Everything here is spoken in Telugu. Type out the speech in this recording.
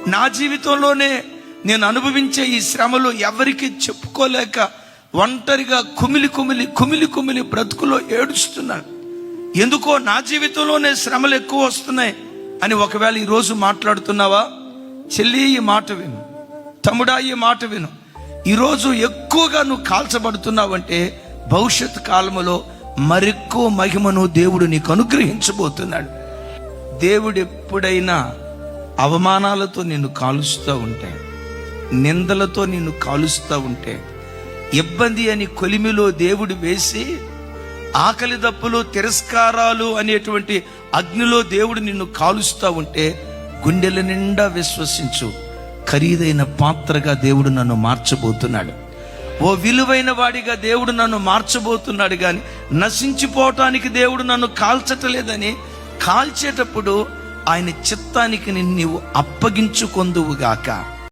నా జీవితంలోనే నేను అనుభవించే ఈ శ్రమలు ఎవరికి చెప్పుకోలేక ఒంటరిగా కుమిలి బ్రతుకులో ఏడుస్తున్నాను. ఎందుకో నా జీవితంలోనే శ్రమలు ఎక్కువ వస్తున్నాయి అని ఒకవేళ ఈరోజు మాట్లాడుతున్నావా? చెల్లి, ఈ మాట విను. తమ్ముడా, ఈ మాట విను. ఈరోజు ఎక్కువగా నువ్వు కాల్చబడుతున్నావంటే భవిష్యత్ కాలంలో మరెక్కువ మహిమను దేవుడు నీకు అనుగ్రహించబోతున్నాడు. దేవుడు ఎప్పుడైనా అవమానాలతో నిన్ను కాలుస్తూ ఉంటే, నిందలతో నిన్ను కాలుస్తూ ఉంటే, ఇబ్బంది అని కొలిమిలో దేవుడు వేసి ఆకలి దప్పులు తిరస్కారాలు అనేటువంటి అగ్నిలో దేవుడు నిన్ను కాలుస్తూ ఉంటే గుండెల నిండా విశ్వసించు, ఖరీదైన పాత్రగా దేవుడు నన్ను మార్చబోతున్నాడు. ఓ విలువైన వాడిగా దేవుడు నన్ను మార్చబోతున్నాడు. కానీ నశించిపోవటానికి దేవుడు నన్ను కాల్చటలేదని, కాల్చేటప్పుడు ఆయన చిత్తానికి నీవు అప్పగించుకొందువుగాక.